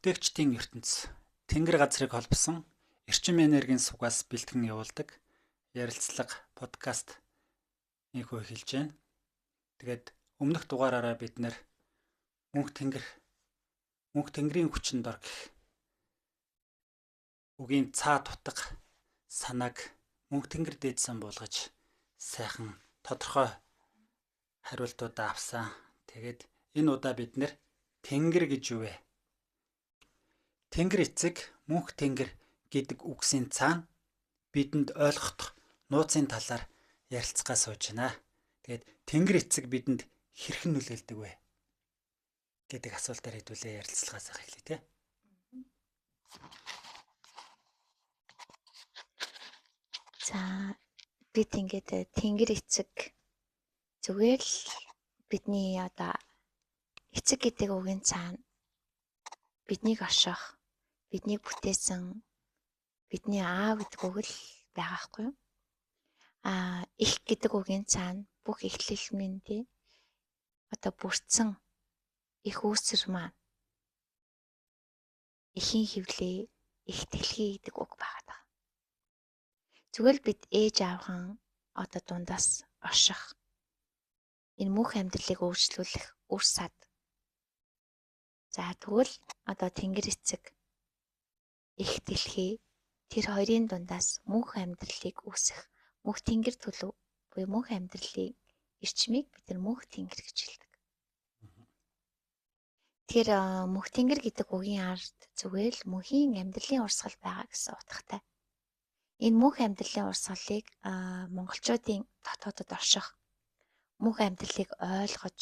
Бүтээгчдийн ертөнц Тэнгэр газрыг холбосон эрчим энергийн сугаас бэлтгэн явуулдаг ярилцлага подкаст нөхөө эхэлж байна. Тэгээд өмнөх дугаараараа бид нэр мөнх тэнгэрийн хүчин дор гэх үгийн цаа тутаг санааг мөнх тэнгэр дээдсэн буулгаж сайхан тодорхой хариултуудаа авсан. Тэгээд энэ удаа бид нэр тэнгэр гэж юу вэ? Тэнгэр эцэг мөнх тэнгэр гэдэг үгсийн цаана бидэнд ойлгох нууцын талаар ярилцгаа сууж байна. Тэгээд тэнгэр эцэг бидэнд хэрхэн нөлөөлдөг вэ гэдэг асуултаар хэдүүлээ ярилцлагаасаа эхлэе те. За бид ингээд тэнгэр эцэг зүгээр л бидний эцэг гэдэг үгийн цаана биднийг орших, биднийг бүтээсэн бидний аав гэдэг үг л байгаа хгүй юу? Их гэдэг үгийн цаана бүх эхлэл мэндий бүрдсэн их үүсэр маань ихийн хөвлөө их дэлхий гэдэг үг байгаа. Зүгээр л бид ээж аавхан дундаас орших энэ мөнх амьдралыг өөрчлүүлэх үр сад. За тэгвэл тэнгэр эцэг их дэлхий тэр хоёрын дундаас мөнх амьдралыг үүсэх мөнх тэнгэр төлөв буюу мөнх амьдралын эрчмийг бид нар мөнх тэнгэр гэж хэлдэг. Тэр мөнх тэнгэр гэдэг үгийн ард зүгээр л мөнхийн амьдралын урсгал байгаа гэсэн утгатай. Энэ мөнх амьдралын урсгалыг монголчуудын дотоодод орших, мөнх амьдралыг ойлгож,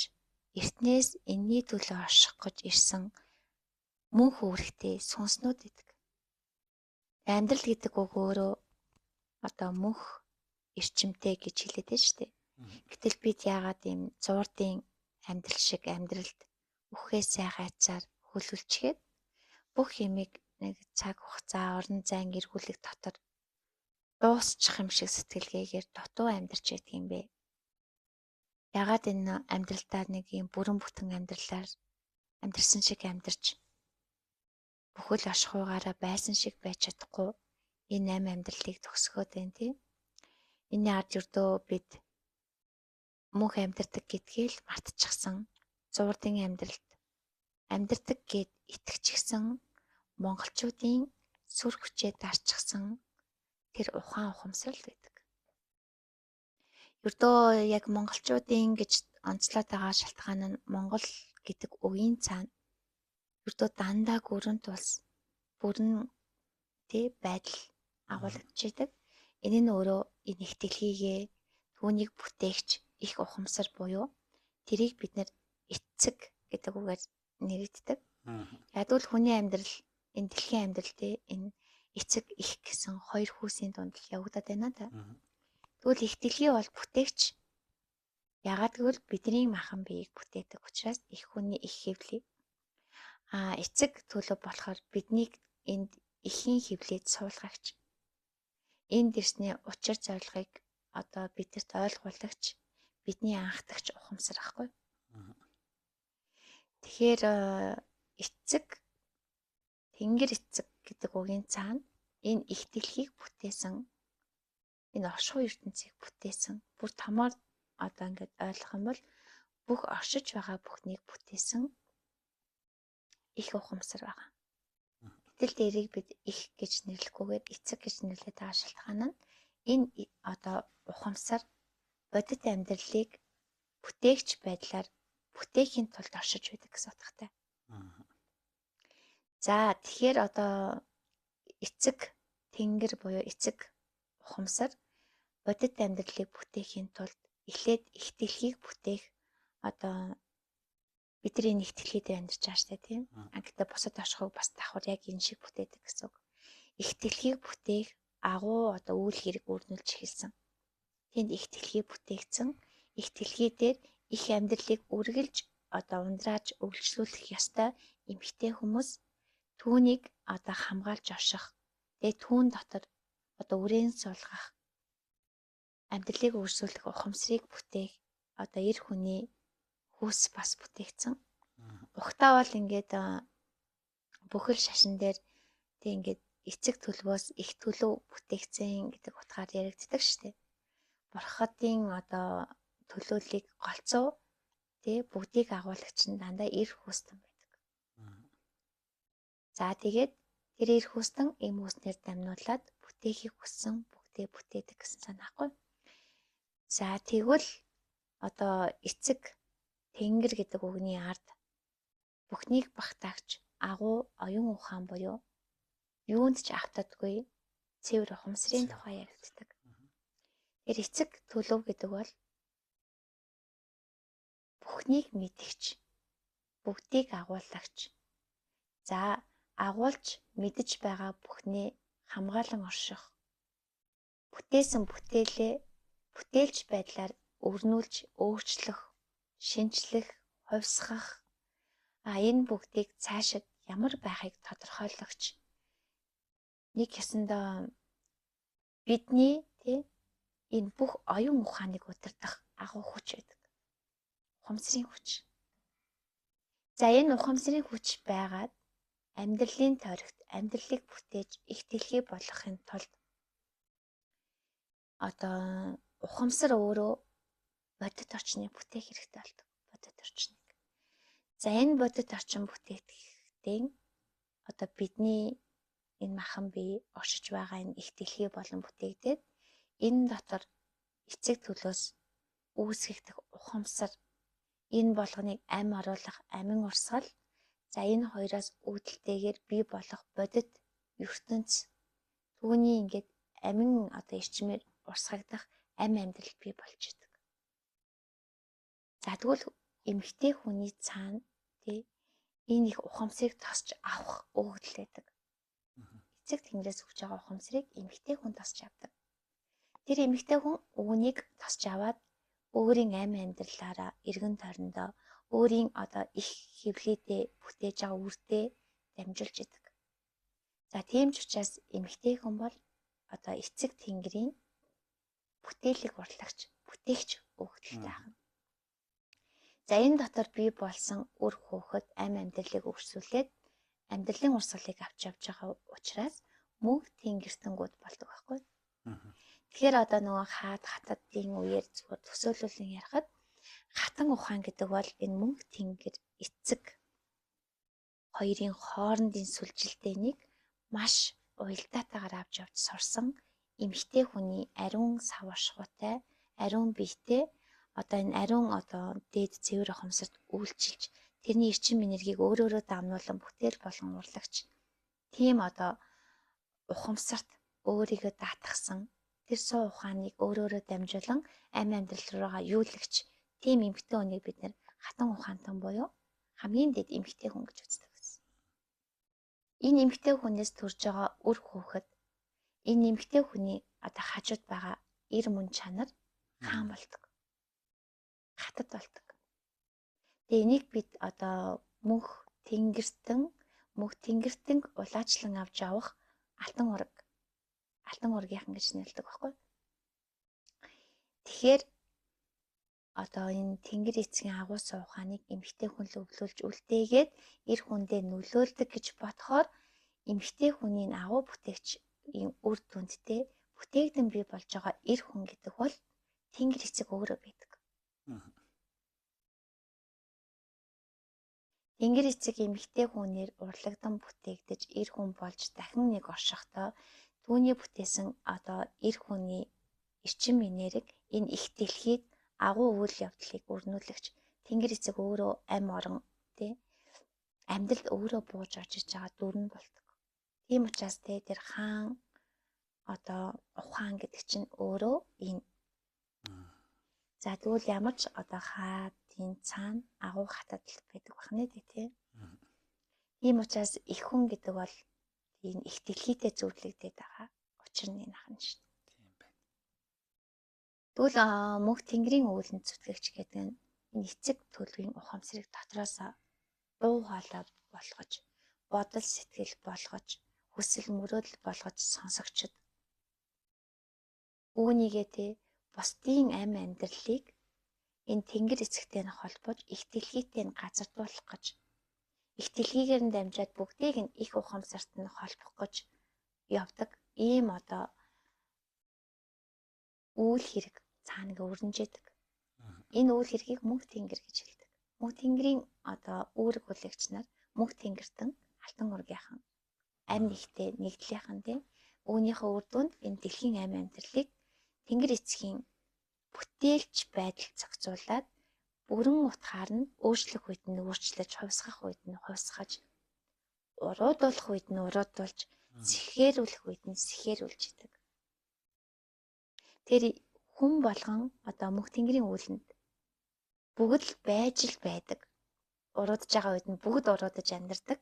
эртнээс энэний төлөө орших гэж ирсэн мөнх үүрэгтэй сүнснүүд гэдэг. Амьдрал гэдэг үг өөрөө мөнх эрчимтэй гэж хэлээд байна шүү дээ. Гэтэл бид яагаад ийм зуурдын амьдрал шиг амьдралд үхээ сайхайцаар хөлөвлчгээд бүх юмыг нэг цаг хугацаа, орон зайн, эргүүлэх дотор дуусчих юм шиг сэтгэлгээгээр дутуу амьдарч байдаг юм бэ? Ягаад энэ амьдралдаа нэг юм бүрэн бүтэн амьдралаар амьдрсан шиг амьдарч бүхэл ашхуугаараа байсан шиг байж чадахгүй энэ амьдралыг төгсгөөд байна тийм. Энэ ард юрдөө бид мөнх амьдардаг гэдгийг л мартчихсан. Зуурдын амьдардаг гэд итгэчихсэн монголчуудын сүр хүчээ дарчихсан тэр ухаан ухамсар л байдаг. Юрдөө яг монголчуудын гэж онцлоод байгаа шалтгаан нь монгол гэдэг үгийн цаана юрдөө дандаа гүрэн тулс бүрэн байдал агуулдаг. Энэ нь өөрөө энэ их дэлхийгээ түүнийг бүтээгч их ухамсар буюу тэрийг бид нэр эцэг гэдэг үгээр нэрийддэг. Ядуул хүний амьдрал энэ дэлхийн амьдрал энэ эцэг их гэсэн хоёр хүүсийн дунд явагдаад байна да. Тэгвэл их дэлхий бол бүтээгч. Ягаад гэвэл бидний махан биеийг бүтээдэг учраас их хүний их хэвлийг эцэг төлөв болохоор биднийг энд ихийн хэвлээд суулгагч. Энэ дэсний учир зорилгыг бидэрт ойлгуулагч, бидний анхдагч ухамсар ахгүй. Тэгэхээр эцэг тэнгэр эцэг гэдэг үгийн цаана энэ их дэлхийг бүтээсэн энэ оршихуй ертөнцийг бүтээсэн бүр томоор ингээд ойлгох юм бол бүх оршиж байгаа бүхнийг бүтээсэн их ухамсар байгаа. Гэтэл дээрийг бид их гэж нэрлэхгүйгээр эцэг гэж нэрлэдэг байгаа шалтгаан нь энэ ухамсар бодит амьдралыг бүтээгч байдлаар бүтээхийн тулд оршиж байдаг гэсэн утгатай. За тэгэхээр эцэг тэнгэр буюу эцэг ухамсар бодит амьдралыг бүтээхийн тулд эхлээд их дэлхийг бүтээх бидний нэг дэлхийд амьдарч байгаа шүү дээ тийм. Гэхдээ бусад оршихуйг бас давхар яг энэ шиг бүтээдэг гэсэн үг. Их дэлхийг бүтээх агуу үйл хэрэг өрнүүлж эхэлсэн. Тэнд их дэлхийг бүтээгдсэн. Их дэлхий дээр их амьдралыг үргэлж ундрааж өвлжлүүлэх ёстой эмэгтэй хүмүүс түүнийг хамгаалж орших. Тэгээ түүн дотор үрээн суулгах амьдралыг өөрчлөх ухамсарыг бүтээх эр хүний хүүс бас бүтээгдсэн. Ухтаа бол ингээд бүхэл шашин дээр тэг ингээд эцэг төлөвөөс их төлөв бүтээгцэн гэдэг утгаар яригддаг шүү дээ. Бурхадын одоо төлөөллийг голцоо тэг бүгдийг агуулгач нь дандаа эр хүүстэн байдаг. За тэгээд тэр эр хүүстэн эм хүүснээр дамнуулаад бүтээхийг хүссэн бүгдээ бүтээдэг гэсэн санаахгүй. За тэгвэл одоо эцэг тэнгэр гэдэг үгний ард бүхнийг багтаагч агуу оюун ухаан буюу юунд ч автадаггүй цэвэр ухамсарын тухай яригддаг. Тэр эцэг төлөв гэдэг бол бүхнийг мэдгч, бүгдийг агуулгач. За агуулж мэдж байгаа бүхнээ хамгаалан орших. Бүтээсэн бүтээлээ бүтээлч байдлаар өрнүүлж, өөрчлөх, шинчлэх, хувьсгах. Энэ бүгдийг цаашид ямар байхыг тодорхойлогч. Нэг ясандаа бидний энэ бүх оюун ухааныг удирдах агуу хүч байдаг. Ухамсарын хүч. За энэ ухамсарын хүч байгаад амьдралын тойрогт амьдралыг бүтээж их дэлхий болгохын тулд одоо ухамсар өөрөө бодит орчныг бүтээх хэрэгтэй болдог. Бодит орчныг. За энэ бодит орчин бүтээхдээ одоо бидний энэ махан бие оршиж байгаа энэ их дэлхий болон бүтээгдээд энэ дотор эцэг төлөөс үүсгэгдэх ухамсар энэ болгоныг ам оруулах амин урсгал. За энэ хоёроос үүдэлтэйгээр бий болох бодит ертөнц түүний ингээд амин одоо эрчмээр урсгагдах ам амьдрал бий болж идэг. За тэгвэл эмэгтэй хүний цаана энэ их ухамсарыг тосч авах өгдөл байдаг. Эцэг тэнгэрээс өгч байгаа ухамсарыг эмэгтэй хүн тосч авдаг. Тэр эмэгтэй хүн үүнийг тосч аваад өөрийн ам амьдралаараа эргэн тойрондоо өөрийн одоо их хэвлэлтэй бүтээж байгаа үрдээ дамжуулж идэг. За тийм ч учраас эмэгтэй хүн бол одоо эцэг тэнгэрийн бүтээлийг урлагч, бүтээгч өгдөлтэй байна. За энэ дотор бий болсон үр хөөхөд ам амьдралыг өрсүүлээд амьдралын урсгалыг авч явж байгаа учраас мөнх тэнгэртэнгүүд болдог байхгүй. Тэгэхээр одоо нөгөө хатадын үеэр зүгээр төсөөлүүлэн ярихад хатан ухаан гэдэг бол энэ мөнх тэнгэр эцэг хоёрын хоорондын сүлжилтээнийг маш уялдаатайгаар авч явж сурсан эмэгтэй хүний ариун сав оршихуйтай, ариун биетэй одоо энэ ариун одоо дээд цэвэр ухамсарт үйлчилж тэрний эрчим энергийг өөрөөрөө дамнуулан бүтээл болон урлагч тийм одоо ухамсарт өөрийгөө даатгсан тэр суу ухааныг өөрөөрөө дамжуулан ам амьдрал руугаа юулагч тийм эмэгтэй хүнийг бид нэр хатан ухаантан буюу хамгийн дэд эмэгтэй хүн гэж үздэг гэсэн. Энэ эмэгтэй хүнээс төрж байгаа үр хөөхөд энэ эмэгтэй хүний одоо хажууд байгаа эр мөн чанар хаан болдог. Хатад болдог. Тэгээ энийг бид одоо мөнх тэнгэртэн улаачлан авч явах алтан ургийнхан гэж нэрлэдэг байхгүй. Тэгэхээр одоо энэ тэнгэр эцгийн агуулсан ухааныг эмэгтэй хүн л өвлүүлж үлдээгээд эр хүндээ нөлөөлдөг гэж бодохоор эмэгтэй хүний агуу бүтээгч ийм үр дүндтэй бүтээгдэн бий болж байгаа эр хүн гэдэг бол тэнгэр эцэг өөрөө байдаг. Тэнгэр эцэг эмэгтэй хүнээр урлагдан бүтээгдэж эр хүн болж дахин нэг оршихдоо түүний бүтээсэн одоо эр хүний эрчим энерги энэ их дэлхийд агуу үйл явдлыг өрнүүлэгч тэнгэр эцэг өөрөө ам орон амьдралд өөрөө бууж орж иж байгаа дүрэн болдог. Тийм учраас тэр хаан одоо ухаан гэдэг чинь өөрөө энэ. За тэгвэл ямар ч одоо хаадын цаана агуу хатад байдаг бахны тий. Тийм учраас их хүн гэдэг бол энэ их дэлхийдээ зөвлөгдөд байгаа. Учир нь энэ ахна шүү дээ. Тийм байна. Тэгвэл мөнх тэнгэрийн өвөлөнд зүтгэгч гэдэг нь энэ эцэг төлөвийн ухамсарыг дотроос дуу хоолой болгож, бодол сэтгэл болгож, хүсэл мөрөөдөл болгож сонсогчд үүнийгээ бусдын ам амьдралыг энэ тэнгэр эцэгтэй нь холбож их дэлхийтэй нь газардуулах гэж их дэлхийгээр нь дамжаад бүгдийг нь их ухамсарт нь холбох гэж явдаг ийм одоо үйл хэрэг цаана өрнжээдэг. Энэ үйл хэргийг мөнх тэнгэр гэж хэлдэг. Мөнх тэнгэрийн одоо үүрэг хүлээгч нар мөнх тэнгэртэн алтан ургийнхан амь нэгтэй нэгдлийнхэн тийм үүнийхээ үр дүнд энэ дэлхийн амь амьдралыг тэнгэр эцгийн бүтээлч байдал зохицуулаад бүрэн утгаар нь өөрчлөх үед нь өөрчлөж, хувьсгах үед нь хувьсгаж, уруудуулах үед нь уруудуулж, сэхээрүүлэх үед нь сэхээрүүлж идэг. Тэр хүн болгон одоо мөнх тэнгэрийн үүлэнд бүгд л байж л байдаг. Уруудж байгаа үед нь бүгд уруудаж амьдардаг.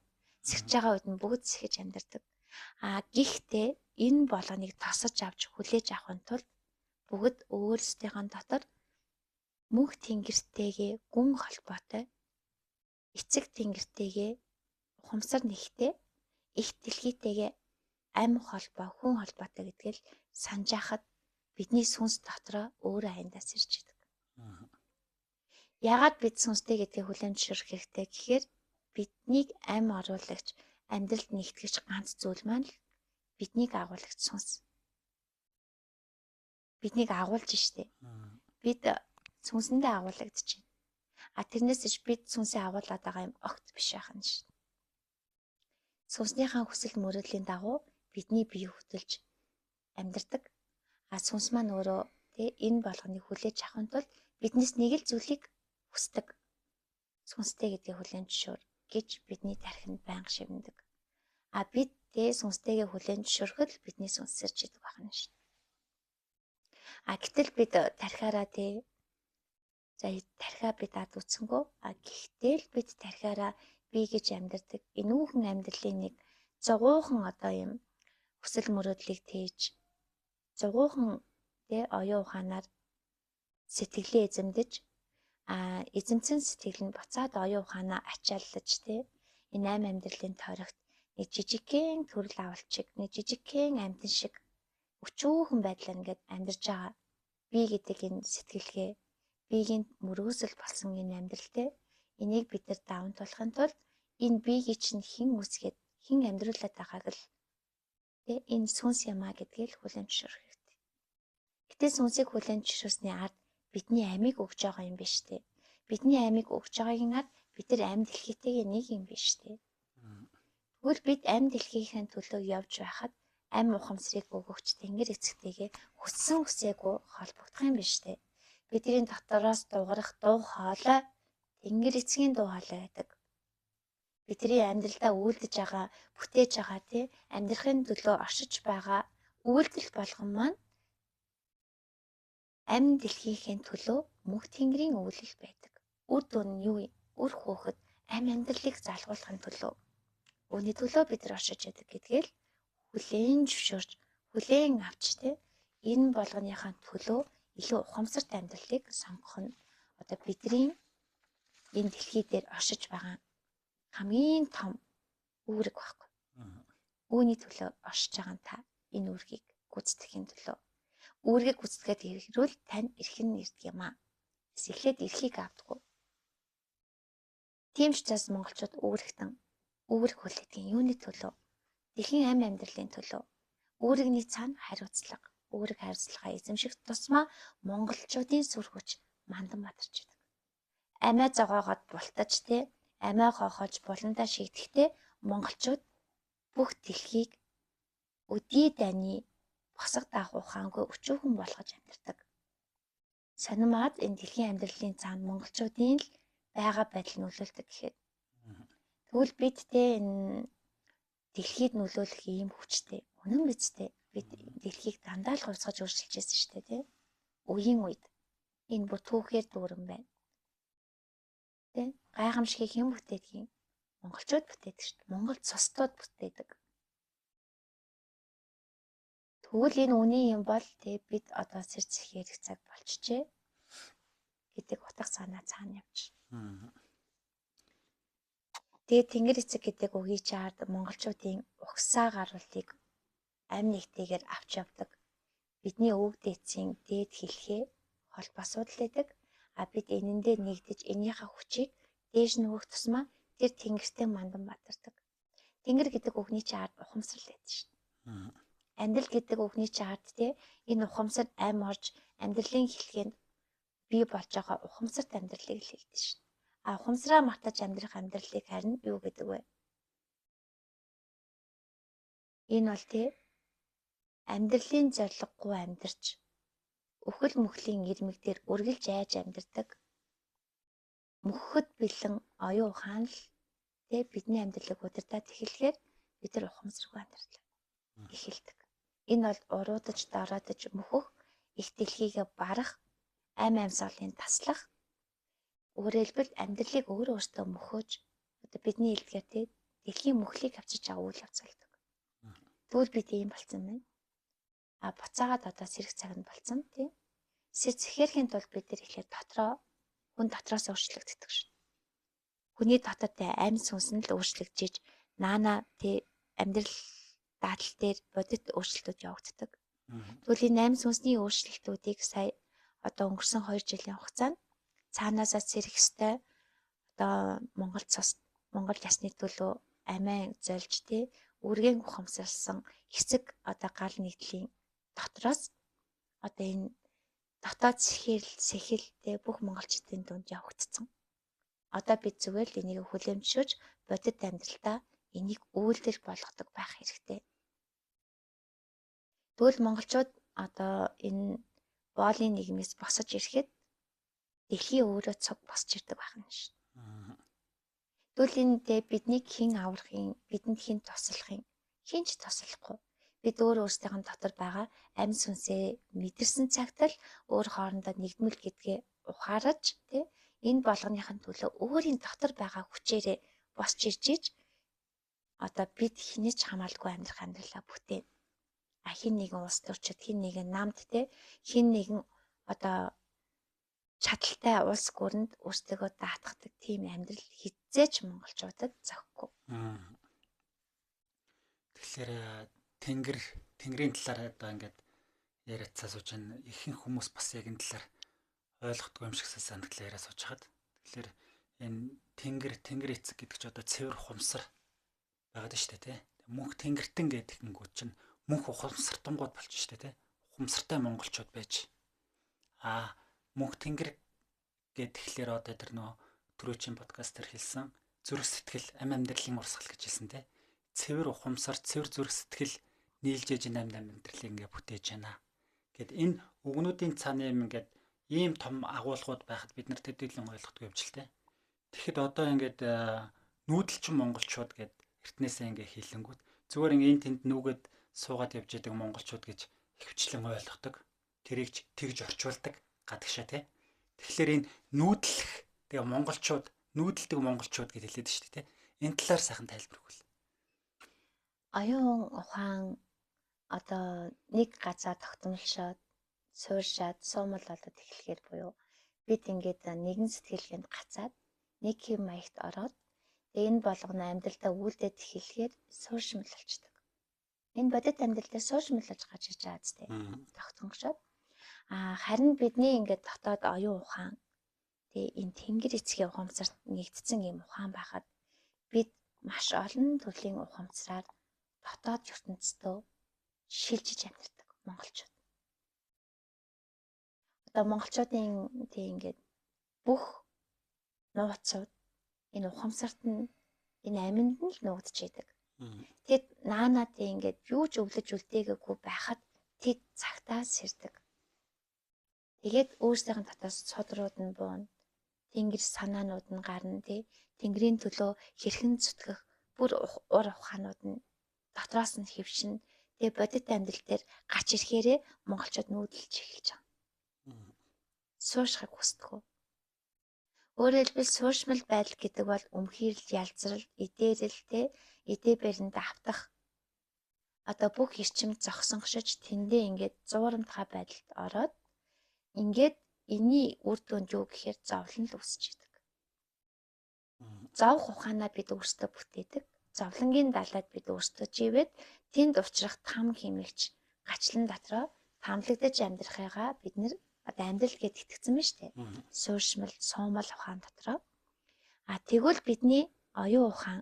Сэхэж байгаа үед нь бүгд сэхэж амьдардаг. Гэхдээ энэ болгоныг тосож авч хүлээж авахын тулд бүгд өөрсдийнхөө дотор мөнх тэнгэртэйгээ гүн холбоотой, эцэг тэнгэртэйгээ ухамсар нэгтэй, их дэлхийтэйгээ амь холбоо, хүн холбоотой гэдгээл санаж хахад бидний сүнс дотроо өөрөө аяндаас ирж идэг. Яагаад бид сүнстэй гэдгийг хүлээмжшүүлэх хэрэгтэй гэхээр биднийг амь оруулагч, амьдралд нэгтгэж ганц зүйл маань л биднийг агуулгач сүнс. Биднийг агуулж штэ. Бид сүнсэндээ агуулгадж байна. Тэрнээс ич бид сүнсээ агуулад байгаа юм огт биш байхна ш. Сүнснийхээ хүсэл мөрөөдлийн дагуу бидний бие хөдөлж амьдардаг. Сүнс маань өөрөө энэ болгоныг хүлээж авахын тулд биднээс нэг л зүйлийг хүсдэг. Сүнстэй гэдгийг хүлээмжшүүр гэж бидний тархинд байнга шивнэдэг. Бид сүнстэйгээ хүлээмжшүүрхэд л бидний сүнс сэрж идэг байна ш. Гэтэл бид тархиараа тархиа бид ад үтсэнгөө. Гэхдээ л бид тархиараа бие гэж амьдардаг. Энүүхэн амьдралын нэг зугуухан одоо юм хүсэл мөрөөдлийг тээж зугуухан оюун ухаанаар сэтгэлээ эзэмдэж эзэмсэн сэтгэл нь буцаад оюун ухаанаа ачааллаж энэ амь амьдралын тойрогт нэг жижигхэн төрөл авалчиг, нэг жижигхэн амьтан шиг өчүүхэн байдлаар ингээд амьдарч байгаа. Би гэдэг энэ сэтгэлгээ, биеийн мөрөөсөл болсон энэ амьдралтэй энийг бид нар даван туулахын тулд энэ биеийг чинь хэн үсгээд хэн амьдруулад байгааг л энэ сүнс юмаа гэдгийг хүлээмжшүүлэх хэрэгтэй. Гэтэ сүнсийг хүлээмжшүүлсний ард бидний амийг өгж байгаа юм биш үү? Бидний амийг өгж байгаагийн ард бид нар амь дэлхийтэйгээ нэг юм биш үү? Тэгвэл бид амь дэлхийхэн төлөө явж байхад амь ухамсарыг өгөгч тэнгэр эцэгтэйгээ хүссэн хүсээгүй холбогдох юм биш үү? Бидний дотороос дуурах дуу хоолой тэнгэр эцгийн дуу хоолой байдаг. Бидний амьдралдаа үйлдэж байгаа, бүтээж байгаа амьдрахын төлөө оршиж байгаа үйлдэл болгон маань амь дэлхийхэн төлөө мөнх тэнгэрийн үйлдэл байдаг. Үр дүн нь юу юм? Үр хөөхд амь амьдралыг залгуулахын төлөө. Үүний төлөө бид нар оршиж яадаг гэдгээл хүлээн зөвшөөрч, хүлээн авч энэ болгоныхаа төлөө илүү ухамсарт амьдралыг сонгох нь одоо бидний энэ дэлхий дээр оршиж байгаа хамгийн том үүрэг байхгүй. Үүний төлөө оршиж байгаа та энэ үүргийг гүйцэтгэхийн төлөө. Үүргийг гүйцэтгээд ирвэл тань эрхэн ирдэг юм аа. Эхлээд эрхийг авдаг. Тийм ч бас монголчууд үүрэгтэн үүрэг хүлээдэг юуны төлөө? Дэлхийн амь амьдралын төлөө. Үүрэгний цаана хариуцлага, үүрэг хариуцлагаа эзэмших тусмаа монголчуудын сүр хүч мандан бадарч идэг. Амиа зогоогоод бултаж амиа хоохож буландаа шийдэхдээ монголчууд бүх дэлхийг өдий дайны босго даах ухаангүй өчүүхэн болгож амьдардаг. Сонирмаад энэ дэлхийн амьдралын цаана монголчуудын л байгаа байдал нөлөөлдөг гэхэд. Тэгвэл бид энэ дэлхийд нөлөөлөх ийм хүчтэй. Үнэн биз дээ. Бид дэлхийг дандаа л хувьсгаж өөрчилж байсан шүү дээ, үеийн үед. Энэ бүр түүхээр дүүрэн байна. Гайхамшигыг хэн бүтээдэг юм? Монголчууд бүтээдэг шүү дээ. Монгол цусдууд бүтээдэг. Тэгвэл энэ үний юм бол бид одоо сэрц хэрэг цаг болчихжээ гэдэг утга санаа цаана явж. Тэгээд тэнгэр эцэг гэдэг үгийг чаад монголчуудын угсаа гаруулыг амь нэгтэйгээр авч явдаг. Бидний өвөг дээдсийн дээд хэлхээ холбоосууд л байдаг. Бид энэндээ нэгдэж энийхээ хүчийг дээж нөгөх тусмаа Тэр тэнгэртэй мандан бадардаг. Тэнгэр гэдэг үгний чинь ард ухамсар л байдаг шүү. Амьдрал гэдэг үгний чинь ард те энэ ухамсар ам орж амьдралын хэлхээнд бий болж байгаа ухамсарт амьдралыг л хэлдэг шүү. А ухамсараа мартаж амьдрах амьдралыг харин юу гэдэг вэ? Энэ бол те амьдралын зориггүй амьдарч өхөл мөхлийн ирмэг дээр үргэлж айж амьдардаг мөхөд бэлэн оюун ухаан л те бидний амьдралыг удирдах эхлэхээр бид нар ухамсаргүй амьдрал эхэлдэг. Энэ бол уруудаж дороодож мөхөх их дэлхийгээ барах ам амьсгалын таслах өөрөөр хэлбэл амьдралыг өөрөөсөө мөхөөж одоо бидний хэлдгээр те дэлхийн мөхлийг авчиж байгаа үйл явц болдог. Тэгвэл бид ийм болцсон байна. А буцаагаад одоо сэрэг цагт болцсон тий. Сэцэхэрхийн тулд бид нар ихлээр хүн дотроос өөрчлөгддөг шин. Хүний дотор тэ амь сүнс нь л өөрчлөгдөж наана тий амьдрал даатал дээр бодит өөрчлөлтүүд явагддаг. Тэгвэл энэ амь сүнсний өөрчлөлтүүдийг сая одоо өнгөрсөн 2 жилийн хугацаанд цаанаасаа сэрэх ёстой одоо Монгол ясны төлөө амиа зольж тий үргэн ухамсарлсан хэсэг одоо гал нийтлийн дотроос одоо энэ дотоод сэхэлтэй бүх монголчуудын дунд явагдсан. Одоо бид зүгээр л энийг хүлээмжшүүлж бодит амьдралдаа энийг үйлдэл болгодог байх хэрэгтэй. Тэгвэл монголчууд одоо энэ боолын нийгмээс босож ирэхэд дэлхийн өөрөө цог босч ирдэг байх нь шүү. Тэгвэл энэ биднийг хэн аврахын, бидэнд хэн туслахын, хэн ч туслахгүй. Бид өөрсдийнх нь дотор байгаа амь сүнсээ мэдэрсэн цагт л өөр хоорондоо нэгдмэл гэдгээ ухаарж тий энэ болгоныхын төлөө өөрийн дотор байгаа хүчээрээ босч ирж иж одоо бид хинэж хамаалгүй амьдрах амьдралаа бүтээн. А хин нэгэн улс төрчид, хин нэгэн намд тий хин нэгэн одоо чадaltaй улс гүрэнд өөрсдөө даатгадаг тийм амьдрал хизээч монголчуудад зохихгүй. Тэгэхээр тэнгэрийн талаар одоо ингээд яриадсаа сууж байна. Ихэнх хүмүүс бас яг энэ талаар ойлгохгүй юм шиг санагдлаа яриа сууж хаад. Тэгэхээр энэ тэнгэр эцэг гэдэг чинь одоо цэвэр ухамсар байгаад шүү дээ тий. Мөнх тэнгэртэн гэдэг нь чинь мөнх ухамсартангууд болчих шүү дээ тий. Ухамсартай монголчууд байж. Мөнх тэнгэр гэхлээр одоо тэр нөө түрүүчийн подкаст дээр хэлсэн зүрх сэтгэл амьдралын урсгал гэж хэлсэн тий. Цэвэр ухамсар, цэвэр зүрх сэтгэл нийлж ээж амьдралыг ингээ бүтээж байна. Гэт энэ үгнүүдийн цааны юм ингээд ийм том агуулгууд байхад бид нар төдийлөн ойлгохгүй юм ч л тий. Тэгэхэд одоо ингээд нүүдэлчин монголчууд гэд эртнээсээ ингээ хийлэнгүүд зүгээр ингээ энэ тэнд нүгэд суугаад явж байгаа монголчууд гэж хөвчлэн ойлгодог. Тэрийг тэгж орчуулдаг гадагшаа тий. Тэгэхээр энэ нүүдлэх тэгээ нүүдэлдэг монголчууд гэж хэлээд шүү дээ тий. Энэ талаар сайхан тайлбар өгвөл. Оюун ухаан одоо нэг газар тогтмолшоод суурьшаад суумал болоод эхлэхээр буюу бид ингээд нэгэн сэтгэлгээнд гацаад нэг хэм маягт ороод энэ болгоно амьдралдаа үйлдээд эхлэхээр суурьшмал болчдөг. Энэ бодит амьдралдаа суурьшмалж гаж иж байгаа зү тогтмолшоод харин бидний ингээд дотоод оюун ухаан тэгээ энэ тэнгэр эцгийн ухамсарт нэгдсэн юм ухаан байхад бид маш олон төрлийн ухамсараар дотоод ертөнцийн шилжиж амьдардаг монголчууд. Одоо монголчуудын тийм ингээд бүх нууцуд энэ ухамсарт нь энэ аминд нь л нуугдж идэг. Тэгэд наанаад ингээд юу ч өвлөж үлдээгээгүй байхад тэд цагтаа сэрдэг. Тэгээд өөрсдийнх нь дотоос цудрууд нь буuna. Тэнгэр санаанууд нь гарна тий. Тэнгэрийн төлөө хэрхэн зүтгэх бүр ур ухаанууд нь дотроос нь хөвшин. Тэгээ бодит амьдрал дээр гач ирэхээрээ монголчууд нүүдэлж эхэлж байгаа. Суушхыг хүсдэг. Өөрөөр хэлбэл суушмал байдал гэдэг бол өмхирлэл, ялзрал, эдээрэл тий эдээ баринд автах одоо бүх эрчим зогсонгошиж тэндээ ингээд зуурамтгай байдалд ороод ингээд энэний үр дүнд юу гэхээр зовлон л үүсэж идэг. Зовх ухаанаа бид өөрсдөө бүтээдэг. Зовлонгийн далайд бид өөрсдөө живээд тэнд учрах там хэмэгч гачлан дотроо тамлагдаж амьдрахыгаа бид нэр одоо амьдрал гэд итгэсэн байна шүү дээ. Суурьшмал, суумал ухаан дотроо. Тэгвэл бидний оюун ухаан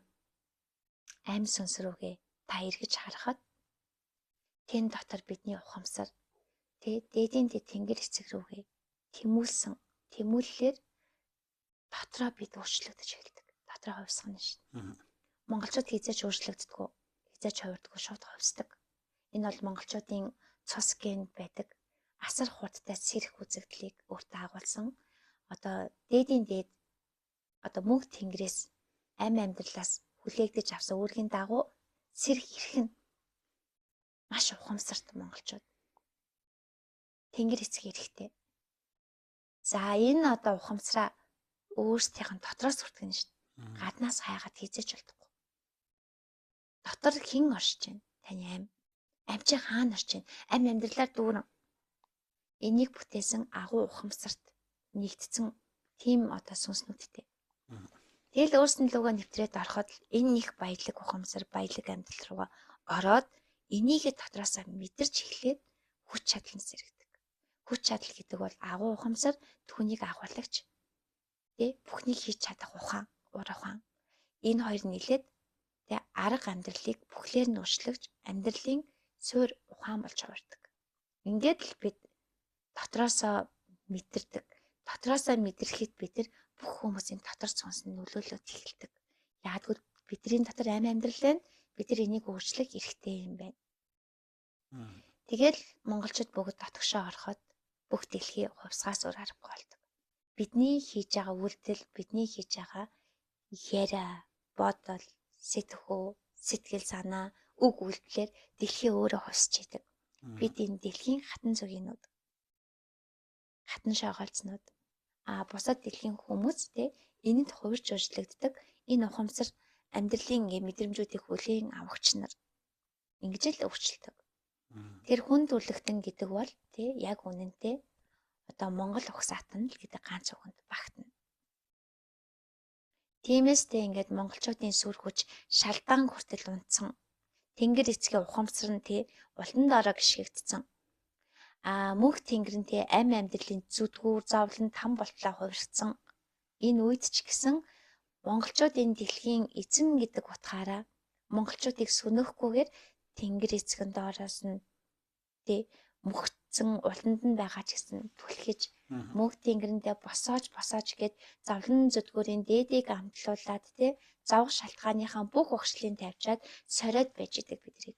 амь сүнс рүүгээ та эргэж харахад тэн дотор бидний ухамсар дээдийн тэнгэр эцэг рүүгээ тэмүүллээр дотроо бид өөрчлөгдөж эхэлдэг. Дотроо хувьсгах нь шүү дээ. Монголчууд хизээч өөрчлөгддөггүй, хизээч хувирдаггүй, шууд хувьсдаг. Энэ бол монголчуудын цус генд байдаг асар хурдтай сэрэх үзэгдлийг өөртөө агуулсан. Одоо дээдийн дээд одоо мөнх тэнгэрээс амь амьдралаас хүлээгдэж авсан үүргийн дагуу сэрэх эрх нь маш ухамсарт монголчууд. Тэнгэр эцэг эрэхтэй. За энэ одоо ухамсараа өөрсдийнх нь дотроос хүртгэн шүү дээ. Гаднаас хайгаад хийжээч болдоггүй. Дотор хэн оршиж байна? Таны амь. Амь чи хаана орж байна? Амь амьдралаар дүүрэн. Энийг бүтээсэн агуу ухамсарт нэгдсэн тийм одоо сүнснүүдтэй. Тэгэл өөрснөө лугаа нэвтрээд ороход энэ их баялаг ухамсар, баялаг амьдрал руугаа ороод энийг дотроосоо мэдэрч эхлээд хүч чадал нь сэргдэг. Хүч чадал гэдэг бол агуу ухамсар, түүнийг агуулгач. Бүхнийг хийж чадах ухаан, ур ухаан. Энэ хоёр нийлээд арга амьдралыг бүхлээр нь өөрчлөгч амьдралын суурь ухаан болж хувирдаг. Ингээд л бид дотроосоо мэдэрдэг. Дотроосоо мэдрэхэд бид нар бүх хүмүүсийн дотор сонс нь нөлөөлөд эхэлдэг. Яагтвэл бидний дотор амь амьдрал байна. Бид нар энийг өөрчлөх эрхтэй юм байна. Тэгэл монголчууд бүгд дотгошоо ороход бүх дэлхий хувьсгаас өөр аргагүй болдог. Бидний хийж байгаа үйлдэл, бидний хийж байгаа яриа, бодол, сэтгэхүй, сэтгэл санаа, үг үйлдэлээр дэлхий өөрөө хувьсч идэг. Бид энэ дэлхийн хатан зүгийнүүд, хатан шоголцнууд, бусад дэлхийн хүмүүс энэнд хувирч өөрчлөгддөг. Энэ ухамсар амьдралын мэдрэмжүүдийг хүлээн авахч нар ингэж л өөрчлөлдөг. Тэр хүн түлхтэн гэдэг бол яг үнэнтэй одоо Монгол угсаатан л гэдэг ганц үгэнд багтана. Тиймээс ингээд монголчуудын сүр хүч шалдаан хүртэл унтсан. Тэнгэр эцгийн ухамсар нь улан дорой гიშгэгдсэн. Мөнх тэнгэр нь амь амьдралын зүдгүүр зовлон там болтлоо хувирсан. Энэ үед ч гэсэн монголчуудын дэлхийн эзэн гэдэг утгаараа монголчуудыг сүнөхгүйгээр тэнгэр эцгэн доороос нь мөхцсөн уланд нь байгаа ч гэсэн түлхэж мөнх тэнгэрэндээ босоож гээд зовлон зүдгүүрийн дээдийг амтлуулад зовх шалтгааныхаа бүх өгшлийг тавьчаад сориод байж идэг бидрийг.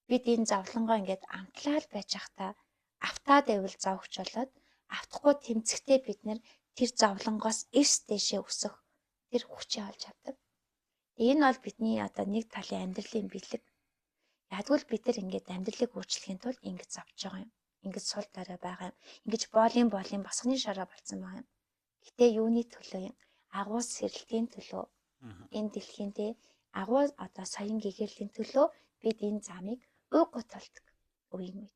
Бид энэ зовлонгоо ингээд амтлаад байж захтаа автаад байвал зовхч болоод автахгүй тэмцэхдээ бид нар тэр зовлонгоос эрс дэшээ өсөх тэр хүчээ олж авдаг. Энэ бол бидний одоо нэг талын амьдралын бэлэг. Ягдвал бид нар ингээд амьдралыг өөрчлөхийн тулд ингэж завж байгаа юм. Ингэж сул дараа байгаа юм. Ингэж боолын босгоны шороо болсон байгаа юм. Гэтэ юуны төлөө юм? Агуу сэрэлтийн төлөө. Энэ дэлхийн агуу одоо соён гэгэрлийн төлөө бид энэ замыг уугуй толдог үеийн үед.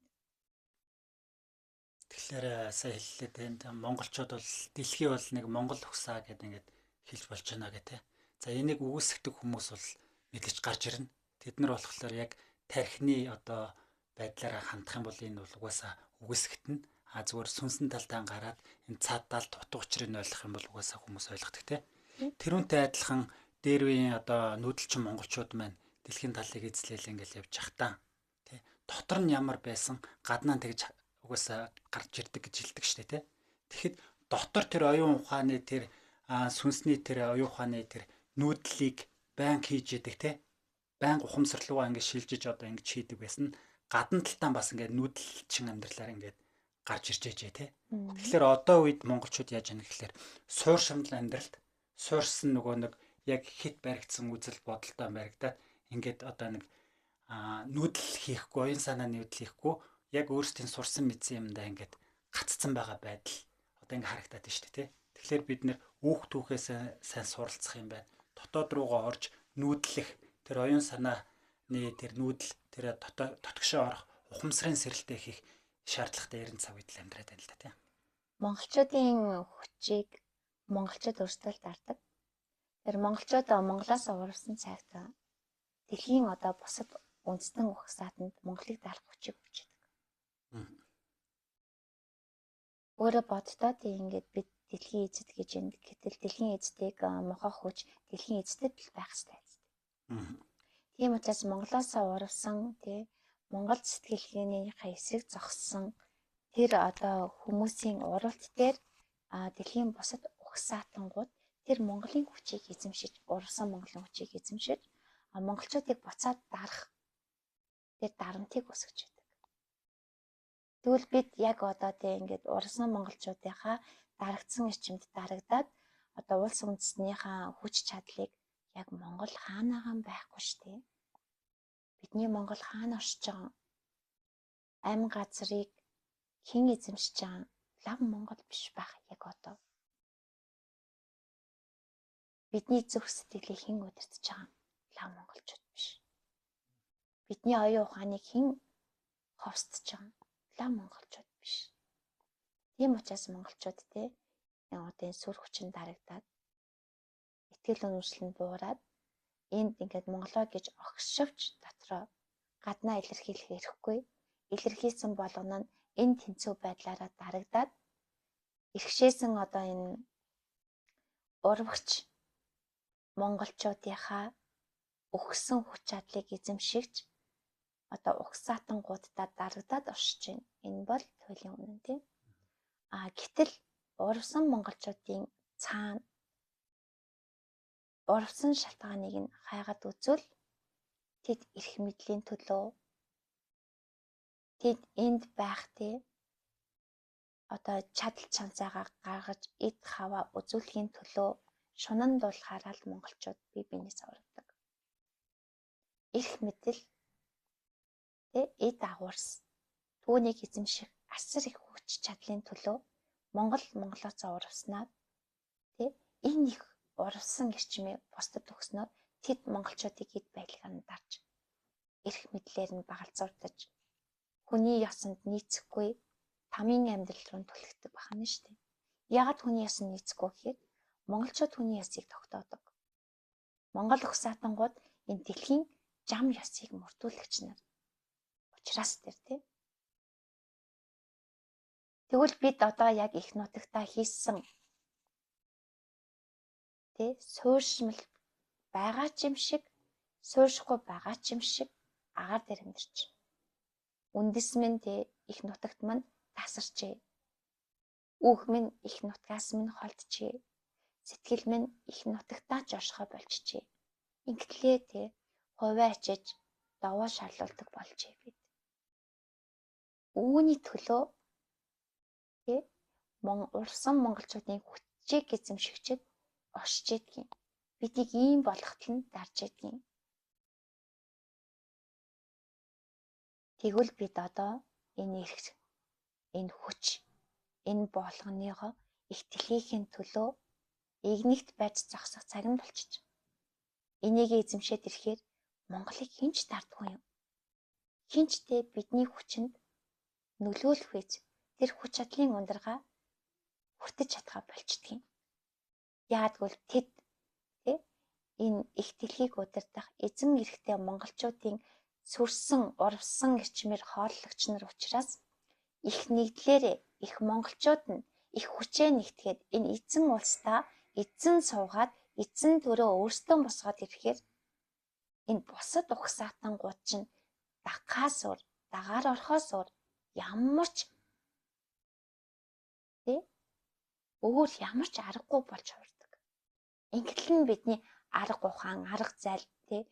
Тэгэхээр сая хэллээ тэнд монголчууд бол дэлхий бол нэг монгол угсаа гэдэг ингээд хэлж болж байна гэх. За энийг үүсгдэг хүмүүс бол мэдээж гарч ирнэ. Тэд нар болохоор яг тархины одоо байдлаараа хандах юм бол энэ бол угаасаа үгүйсгэтнэ. Зүгээр сүнсэн талдаа гараад энэ цаатаал дутуу учрыг ойлгох юм бол угаасаа хүмүүс ойлгодог те. Тэрүүнтэй адилхан дээр үеийн одоо нүүдэлчин монголчууд маань дэлхийн талыг эзлээл ингээл явж захтаа те. Дотор нь ямар байсан гаднаа тэгж угаасаа гарч ирдэг гэж хэлдэг штэ те. Тэгэхэд дотор тэр оюун ухааны тэр сүнсний тэр оюун ухааны тэр нүүдлийг байн хийж идэг те. Байн ухамсарлуугаа ингээд шилжиж одоо ингэж хийдэг байсан. Гадна талтаа бас ингээд нүүдэлчин амьдралаар ингээд гарч ирж ээжээ те. Тэгэхээр одоо үед монголчууд яаж яах гэхээр суур шамдал амьдралд суурсан нөгөө нэг яг хит баригдсан үзэл бодолтой баригдаад ингээд одоо нэг нүүдэл хийхгүй, оюун санаа нүүдэл хийхгүй яг өөрсдийн сурсан мэдсэн юмдаа ингээд гаццсан байгаа байдал одоо ингээд харагдаад байна шүү дээ те. Тэгэхээр бид нэр үүх түүхээс сайн суралцах юм байна. Дотоод руугаа орж нүүдлэх тэр оюун санааны тэр нүүдэл тэр дотгошоо орох ухамсарын сэрэлтээ хийх шаардлагатай ерэн цаг үед л амьдраад байна л да тийм. Монголчуудын хүчийг монголчууд өөрсдөө л дардаг. Тэр монголчууд Монголоос уурсан цагт дэлхийн одоо бусад үндэстэн угсаатанд Монголыг даалгах хүчийг өгч байдаг. Өөрөө боддоо тийм ингээд бид дэлхийн эзэд гэж энэ гэтэл дэлхийн эзэдийг мохох хүч дэлхийн эзэдэд л байх хэрэгтэй. Тийм учраас Монголоосоо урвсан тий Монгол сэтгэлгээнийхээ эсрэг зогссон тэр одоо хүмүүсийн уралт дээр дэлхийн бусад угсаатангууд тэр Монголын хүчийг эзэмшиж урвсан Монголын хүчийг эзэмшиж монголчуудыг буцаад дарах тэр дарамтыг өсгөж байдаг. Тэгвэл бид яг одоо тий ингээд урвсан монголчуудынхаа дарагдсан эрчимд дарагдаад одоо улс үндэстнийхээ хүч чадлыг яг Монгол хаанаагаан байхгүй шүү дээ. Бидний Монгол хаана оршиж байгаа амин газрыг хэн эзэмшиж байгаа лав Монгол биш байх яг одоо. Бидний зүрх сэтгэлийг хэн удирдах байгаа лав монголчууд биш. Бидний оюун ухааныг хэн ховсдож байгаа лав монголчууд биш. Тийм учраас монголчууд те одоо энэ сүр хүчин дарагдаад итгэл үнэмшил нь буураад энд ингээд монголоо гэж огшивч дотроо гаднаа илэрхийлэх эрхгүй илэрхийлсэн болгоно нь энэ тэнцүү байдлаараа дарагдаад эрхшээсэн одоо энэ урвагч монголчуудынхаа өгсөн хүч чадлыг эзэмшигч одоо угсаатангуудаа дарагдаад оршиж байна. Энэ бол туйлын үнэн тийм. Гэтэл урвсан монголчуудын цаана урвсан шалтгааныг нь хайгаад үзвэл тэд эрх мэдлийн төлөө тэд энд байх тий одоо чадал чанцаагаа гаргаж эд хаваа үзүүлэхийн төлөө шунан дуулахаараа л монголчууд бие биенээс урагдаг. Эрх мэдэл тий эд агуурс түүнийг эзэмших асар их хүч чадлын төлөө монголоосоо урвснаа тий энэ их урвсан эрчмээ бусдад өгснөөр тэд монголчуудыг эд байлгаанд дарж эрх мэдлээр нь багалзуурдаж хүний ёсонд нийцэхгүй тамийн амьдрал руу түлхдэг байна шүү дээ. Яагаад хүний ёсонд нийцэхгүй гэхээр монголчууд хүний ёсыг тогтоодог. Монгол угсаатангууд энэ дэлхийн зам ёсыг мөрдүүлэгч нар. Учраас тэр тий. Тэгвэл бид одоо яг их нутагтаа хийсэн тий суурьшмал байгаа ч юм шиг суурьшихгүй байгаа ч юм шиг агаар дээр амьдарч. Үндэс минь тий их нутагт мань тасарчээ. Үүх минь их нутгаас минь холдчихээ. Сэтгэл минь их нутагтаа ч оршихоо болчихжээ. Ингэтлээ тий хувиа ачиж даваа шарлуулдаг болжээ бид. Үүний төлөө тий урсан монголчуудын хүчийг эзэмшигчэд оршиж идэгин. Бидийг ийм болгохтол нь дарж идэгин. Тэгвэл бид одоо энэ эрх, энэ хүч, энэ болгоныгоо их дэлхийхийн төлөө игнэгт байж зогсох цаг нь болчих. Энийг эзэмшээд ирэхээр Монголыг хинч дардгүй юм. Хинчтэй бидний хүчинд нөлөөлөх үеж тэр хүч чадлын ундрага хүртэж чадхаа болчдгийг. Яагадгүй тэд тий энэ их дэлхийг удирдах эзэн эрхтэй монголчуудын сүрсэн, урвсан эрчмээр хооллогч нар учраас их нэгдлээрээ их монголчууд нь их хүчээ нэгтгээд энэ эзэн улсдаа эзэн суугаад эзэн төрөө өөрсдөө босгоод ирэхээр энэ бусад угсаатангууд чинь дагахаас өөр дагаар орохоос өөр ямар ч тий өөр ямар ч аргагүй болж хуурдаг. Ингэтэл нь бидний арга ухаан, арга зайл тий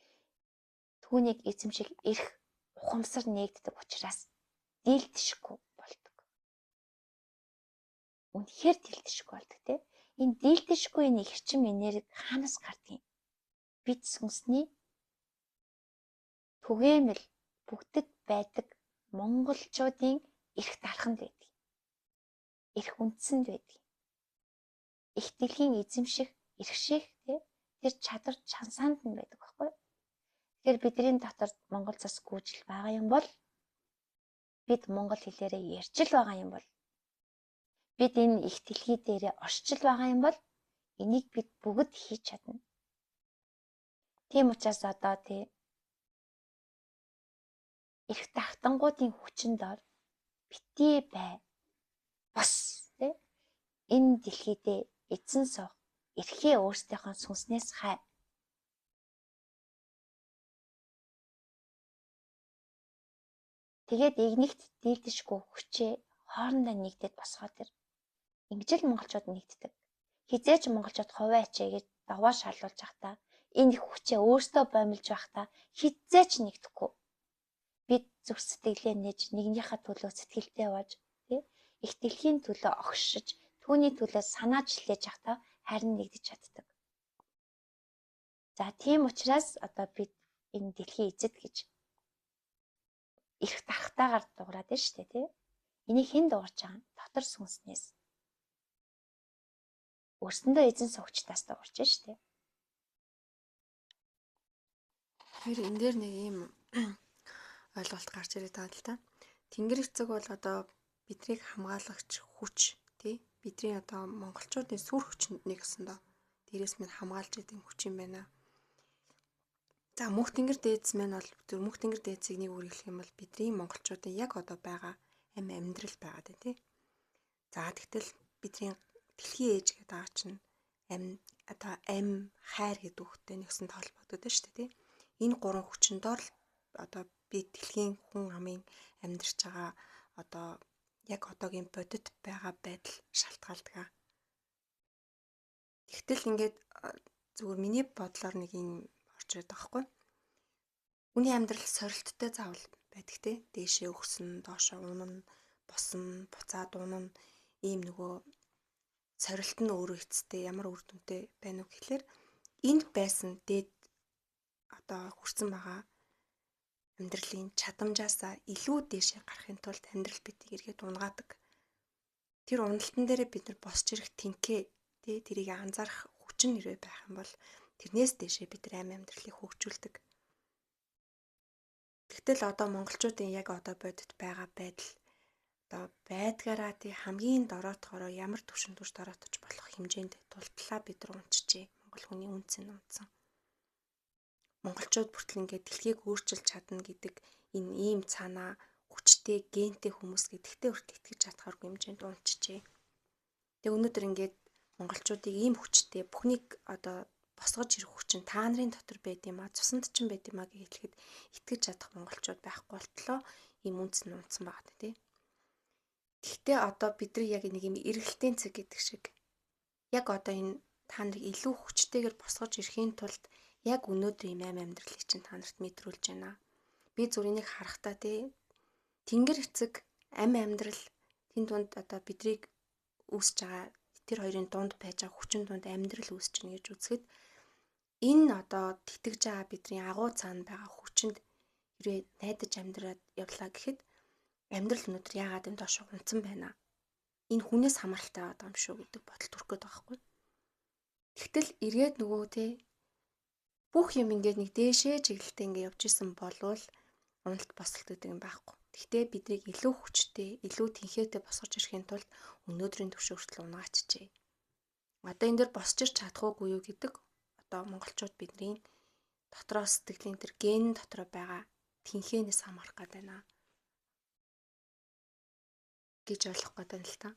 түүнийг эзэмших эрх ухамсар нээгддэг учраас дийлдэшгүй болдог. Үнэхээр дийлдэшгүй болдог тий. Энэ дийлдэшгүй энэ эрчим энерги хаанаас гардгийг бид сүнсний түгээмэл бүгдэд байдаг монголчуудын эрх дарханд байдаг. Эрх үндсэнд байдаг. Их дэлхийн эзэмших, эрхшээх тэр чадвар чансаанд нь байдаг байхгүй юу? Тэгэхээр бидний дотор монгол цас гүйжил байгаа юм бол бид монгол хэлээрээ ярьж л байгаа юм бол бид энэ их дэлхий дээрээ оршиж л байгаа юм бол энийг бид бүгд хийж чадна. Тийм учраас одоо тий эрх тахтангуудын хүчин дор битгий бай. Бас тий Энэ дэлхийдээ эзэн суух эрхээ өөрсдийнхөө сүнснээс хай. Тэгээд игнэгт дийлдэшгүй хүчээ хоорондоо нэгдээд босгоо тэр. Ингэж л монголчууд нэгддэг. Хизээч монголчууд хувиа ачаа гэж даваа шалуулж явахдаа энэ хүчээ өөртөө боомлж байхдаа хизээч нэгдэхгүй. Бид зүрх сэтгэлээ нээж нэгнийхээ төлөө сэтгэлдээ байж тий их дэлхийн төлөө огшиж түүний төлөө санааж хэлж явахдаа харин нэгдэж чаддаг. За тийм учраас одоо бид энэ дэлхийн эзэд гэж их тархтаагаар дуурайд байна шүү дээ тий. Энийг хэн дуурж байгаа нь дотор сүнснээс. Өөрсөндөө эзэн суугчдаас дуурж байна шүү дээ. Тэр энэ дээр нэг ийм ойлголт гарч ирээд байгаа л та. Тэнгэр эцэг бол одоо бидрийг хамгаалагч хүч тий бидний одоо монголчуудын сүр хүчинд нэг өсөндөө дээрээс минь хамгаалж идэг хүч юм байна. За мөнх тэнгэр дээдс маань бол тэр мөнх тэнгэр дээдсийг нэг үгээр хэлэх юм бол бидний монголчуудын яг одоо байгаа амьдрал байгаад байна тий. За тэгтэл бидний дэлхийн ээж гэдэг байгаа чинь хайр гэдэг үгтэй нэгсэн толгойдод байна шүү дээ тий. Энэ гурван хүчин доор л одоо би дэлхийн хүн амын амьдарч байгаа одоо яг одоогийн бодит байгаа байдал шалтгаалдаг. Тэгтэл ингээд зүгээр миний бодлоор нэг юм орж ирээд байгаа хгүй. Үний амьдрал сорилттой заавал байдаг те. Дээшээ өгсөн, доошоо унана, босно, буцаад унана. Ийм нөгөө сорилт нь өөрөө эцтэй ямар үр дүнтэй байна уу гэхэлэр энд байсан дээд одоо хүрсэн байгаа амьдралын чадамжаасаа илүү дээшээ гарахын тулд амьдрал бидийг эргээд унгаадаг. Тэр уналтан дээрээ бид нар босч ирэх тэнхээ тий тэрийг анзаарах хүчин нэрвэ байх юм бол тэрнээс дээшээ бид нар амьдралыг хөгжүүлдэг. Тэгтэл одоо монголчуудын яг одоо бодит байгаа байдал одоо байдгаараа тий хамгийн дороотохороо ямар төвшөнд төрж дороотож болох хэмжээнд тултлаа бид нар унчжээ. Монгол хүний үнц нь унтсан. Монголчууд бүртэл ингээд дэлхийг өөрчилж чадна гэдэг энэ ийм цаанаа хүчтэй гентэй хүмүүс гэдэгтээ хүртэл итгэж чадхааргүй хэмжээнд унчжээ. Тэгээ өнөөдөр ингээд монголчуудыг ийм хүчтэй бүхнийг одоо босгож ирэх хүчин та нарын дотор байд юм а, цуснд ч байд юм а гэж хэлэхэд итгэж чадах монголчууд байхгүй болтлоо ийм үнц нь унтсан байгаа тий. Гэхдээ одоо бид нар яг нэг юм эргэлтийн цэг гэдэг шиг яг одоо энэ та нарыг илүү хүчтэйгээр босгож ирэхийн тулд яг өнөөдрийн амьдралыг чинь та нарт мэдрүүлж байна. Би зүрийг харахтаа тий тэнгэр эцэг амьдрал тэнд дунд одоо бидрийг үүсэж байгаа тэр хоёрын дунд байж байгаа хүчин дунд амьдрал үүсэж байна гэж үзэхэд энэ одоо тэтгэж байгаа бидний агуу цаана байгаа хүчинд хэрвээ найдаж амьдраад явлаа гэхэд амьдрал өнөөдөр яагаад энэ доош унтсан байна. Энэ хүнээс хамааралтай байгаа юм шүү гэдэг бодол төрөх гээд байгаа хгүй. Тэгтэл эргээд нөгөө тий бүх юм ингээд нэг дээшээ чиглэлтэй ингээд явж исэн болвол уналт босолт гэдэг юм байхгүй. Гэхдээ биднийг илүү хүчтэй, илүү тэнхээтэй босгож ирэхийн тулд өнөөдрийн түвшин хүртэл унгаачихжээ. Одоо энэ дэр босч ирч чадахгүй юу гэдэг одоо монголчууд бидний дотроо сэтгэлийн тэр ген дотроо байгаа тэнхээнээс хамаарах гэдэг байна гэж ойлгох гэдэг нь л та.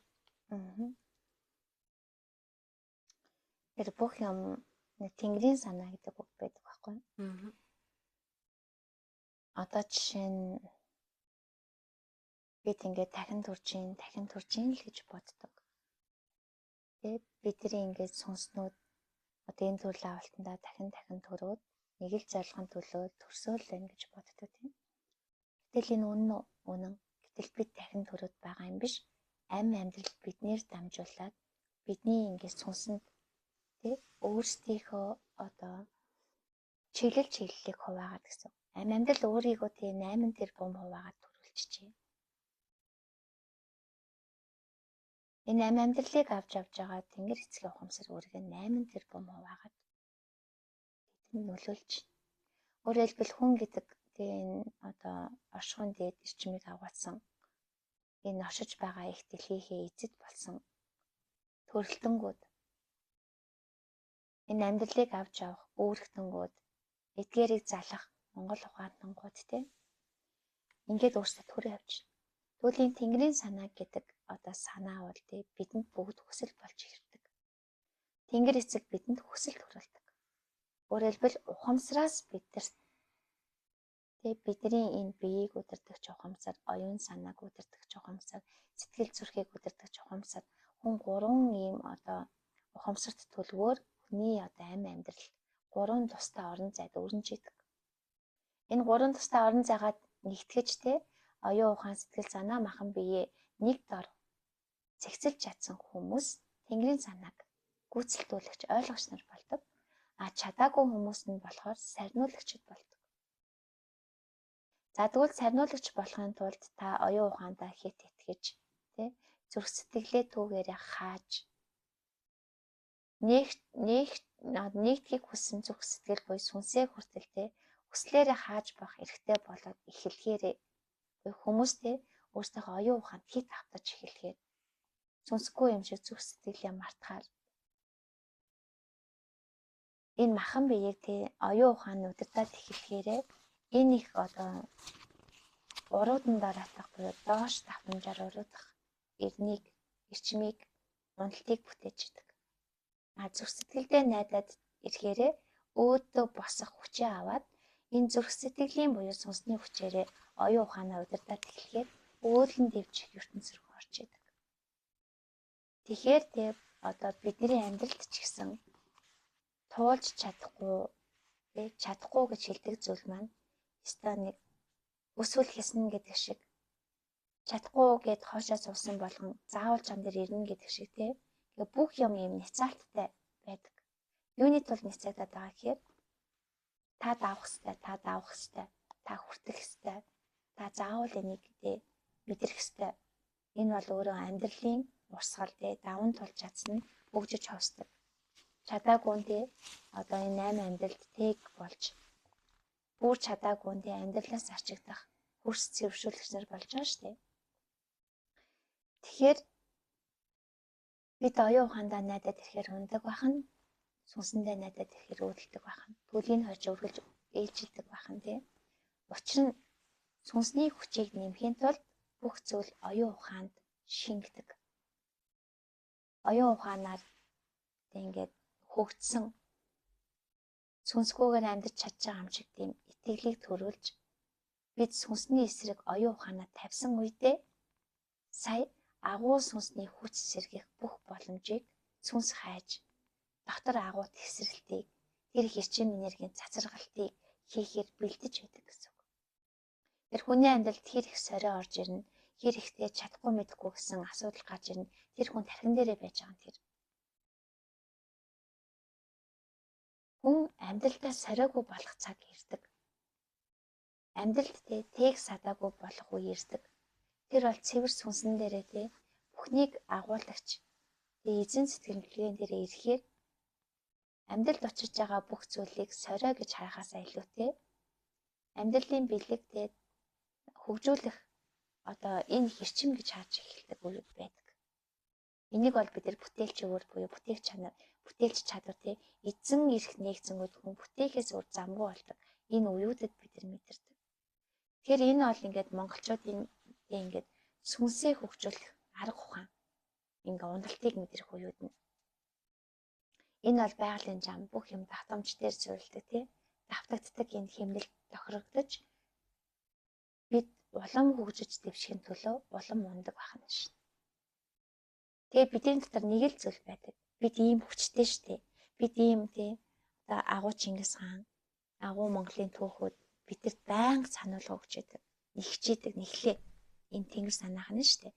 Тэр бүх юм тэнгэрийн санаа гэдэг үг байдаг байхгүй. Одоо жишээ нь бид ингээд дахин турж ийн л гэж боддог. Тэгээд бидний ингээд сүнснүүд одоо энэ төрлийн авалтандаа дахин төрөөд нэг л зорилгын төлөө төрсөөл байна гэж боддог тийм. Гэтэл энэ үнэн. Гэтэл бид дахин төрөөд байгаа юм биш. Амьдрал биднээр дамжуулаад бидний ингээд сүнсэнд тий өөрсдийнхөө одоо чиглэлийг хуваагаад гэсэн. Амьдрал өөрийгөө тий 8 тэрбум хуваагаад төрүүлчихжээ. Энэ амьдралыг авч байгаа тэнгэр эцгийн ухамсар өөрийгөө 8 тэрбум хуваагаад нөлөөлж. Өөрөөр хэлбэл хүн гэдэг энэ одоо оршихуйн дээд эрчмийг аваадсан энэ оршиж байгаа их дэлхийнхээ эзэд болсон төрөлтөнгүүд энэ амьдралыг авч явах үүрэгтэнгүүд эдгээрийг залах Монгол ухаантангууд тийм ингээд өөрсдөө төрөө явж. Түүлийн тэнгэрийн санаа гэдэг одоо санаа бол тий бидэнд бүгд хүсэл болж ирдэг. Тэнгэр эцэг бидэнд хүсэл төрүүлдэг. Өөрөөр хэлбэл ухамсараас бидэрт тий бидний энэ биеийг удирдах ухамсар, оюун санааг удирдах ухамсар, сэтгэл зүрхийг удирдах ухамсар хүн 3 ийм одоо ухамсарт төлөвөөр хүний одоо амь амьдрал 3 тустай орон зайд өрнж идэг. Энэ 3 тустай орон зайгаад нэгтгэж тий оюун ухаан сэтгэл санаа махан биеэ нэг дор цэгцэлж чадсан хүмүүс Тэнгэрийн санааг гүйцэлдүүлэгч ойлгогч нар болдог. А чадаагүй хүмүүс нь болохоор сарниулагчд болдог. За тэгвэл сарниулагч болохын тулд та оюун ухаандаа хит итгэж тий зүрх сэтгэлээ түүгээрээ хааж нэгдхийг хүссэн зүрх сэтгэл буюу сүнсээ хүртэлтэй хүслээрээ хааж байх эрхтэй болоод эхлэхээрээ хүмүүстэй өөрсдийнхөө оюун ухаанд хит автаж эхлэхээр сүнсгүй юм шиг зүрх сэтгэлээ мартахаар энэ махан биеийг тий оюун ухааны удирдаад эхлэхээрээ энэ их одоо уруудан дараатах буюу доош давтамжаар уруудах эрнийг, эрчмийг, уналтыг бүтээж идэг. Зүрх сэтгэлдээ найдаад ирэхээрээ өөдөө босох хүчээ аваад энэ зүрх сэтгэлийн буюу сүнсний хүчээрээ оюун ухаанаа удирдаад эхлэхээр өөдлөн дэвжих ертөнц рүү орж идэг. Тэгэхээр тий одоо бидний амьдралд ч гэсэн туулж чадахгүй гэж хэлдэг зүйл маань өстой нэг өсвөл хийсэн гэдэг шиг чадахгүй гэд хоошоо суусан болгон заавал чам дээр ирнэ гэдэг шиг тий бүх юм юм няцаалттай байдаг. Юуны тулд няцаагдаад байгаа гэхээр та давах хэвээр, та хүртэх хэвээр, та заавал энийг тий мэдрэх хэвээр. Энэ бол өөрөө амьдралын урсгал тий даван тулж чадсан нь бөгжиж ховсдог. Чадаагүй нь тий одоо энэ 8 амьдралд тэг болж бүр чадаагүй нь тий амьдралаас арчигдах хөрс цэвэршүүлэгч нар болж байгаа шүү дээ. Тэгэхээр бид оюун ухаандаа найдаад ирэхээр ундаг бахан, сүнсэндээ найдаад ирэхээр өөдөлдөг бахан, төлийг хойж өргөлж ээлжилдэг бахан тий. Учир нь сүнсний хүчийг нэмэхийн тулд бүх зүйл оюун ухаанд шингэдэг. Оюун ухаанаар ингээд хөгжсөн сүнсгүйгээр амьдарч чадж байгаа юм шиг тийм итгэлийг төрүүлж бид сүнсний эсрэг оюун ухаанаа тавьсан үедээ сая агуу сүнсний хүч сэргийх бүх боломжийг сүнс хайж дотор агуу тесрэлтийг тэр хэрчим энергийн цацрагалтыг хийхээр бэлдэж байдаг гэсэн үг. Тэр хүний амьдралд хэр их сорио орж ирнэ, хэр ихтэй чадахгүй мэдхгүй гэсэн асуудал гарч ирнэ. Тэр хүн тархин дээрээ байж байгаа юм тэр. Хүн амьдралдаа сориогүй болох цаг ирдэг. Амьдралд тэг садаагүй болох үе ирдэг. Тэр бол цэвэр сүнсэн дээрээ бүхнийг агуулгач эзэн сэтгэлгээн дээрээ ирэхээр амьдралд учирч байгаа бүх зүйлийг сорио гэж харахаасаа илүүтэй амьдралын бэлэг хөгжүүлэх одоо энэ хэрчим гэж харж эхэлдэг үе байдаг. Энийг бол бид нар бүтээлч өөр буюу бүтээлч чадвар эзэн ирэх нэгцэн үед хүн бүтээхээс өөр замгүй болдог. Энэ үеүүдэд бид нар мэдэрдэг. Тэгэхээр энэ бол ингээд монголчуудын ингээд сүнсээ хөгжүүлэх арга ухаан. Ингээ уналтыг мэдрэх үеуд нь. Энэ бол байгалийн зам бүх юм давтамж дээр суурилдаг тий. Давтагддаг энэ хэмнэлд тохирогдож бид улам хөгжиж дэвшихийн төлөө улам ундаг байна шин. Тэгээ бидний дотор нэг л зүйл байдаг. Бид ийм хүчтэй штэ. Бид ийм тий одоо агуу Чингис хаан, агуу Монголын түүхүүд бидэрт байнга сануулга өгч байдаг. Нэгчээдэг, нэхлээ. Энэ тэнгэр санаах нь штэ.